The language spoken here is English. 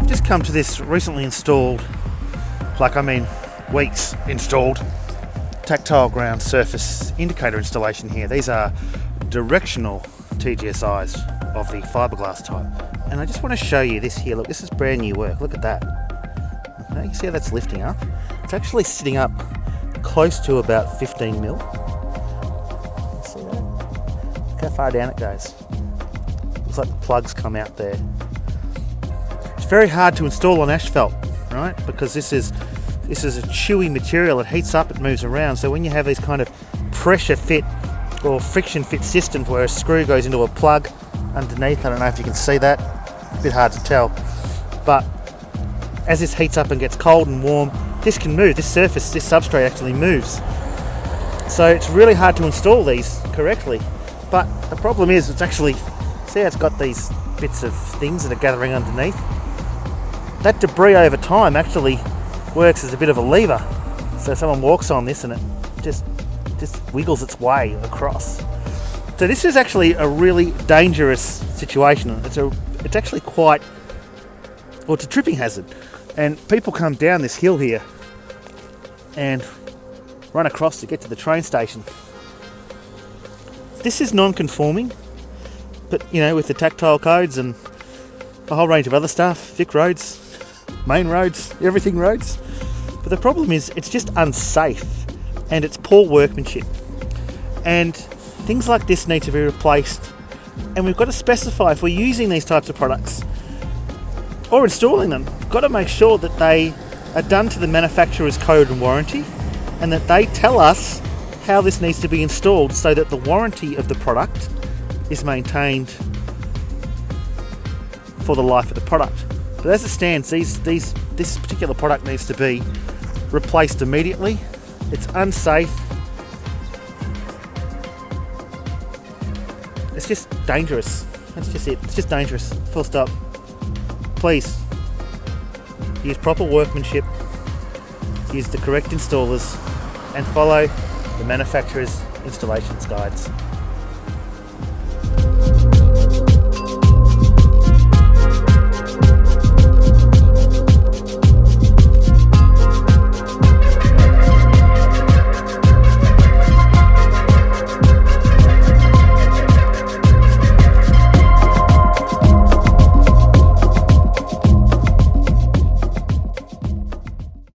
Just come to this recently installed, weeks installed, tactile ground surface indicator installation here. These are directional TGSIs of the fiberglass type. And I just want to show you this here. Look, this is brand new work. Look at that. Okay, you see how that's lifting up? It's actually sitting up close to about 15 mil. See that? Look how far down it goes. Looks like the plugs come out there. It's very hard to install on asphalt, right? Because this is a chewy material. It heats up, it moves around. So when you have these kind of pressure fit or friction fit systems where a screw goes into a plug underneath, I don't know if you can see that, a bit hard to tell, but as this heats up and gets cold and warm, this can move. This surface, this substrate actually moves. So it's really hard to install these correctly. But the problem is, it's actually, see how it's got these bits of things that are gathering underneath? That debris over time actually works as a bit of a lever. So someone walks on this and it just wiggles its way across. So this is actually a really dangerous situation. It's actually quite, well, it's a tripping hazard. And people come down this hill here and run across to get to the train station. This is non-conforming, but with the tactile codes and a whole range of other stuff, Vic roads, main roads, everything roads. But the problem is it's just unsafe and it's poor workmanship. And things like this need to be replaced. And we've got to specify, if we're using these types of products or installing them, we've got to make sure that they are done to the manufacturer's code and warranty, and that they tell us how this needs to be installed so that the warranty of the product is maintained for the life of the product. But as it stands, this particular product needs to be replaced immediately. It's unsafe. It's just dangerous. That's just it. It's just dangerous. Full stop. Please use proper workmanship, use the correct installers, and follow the manufacturer's installations guides.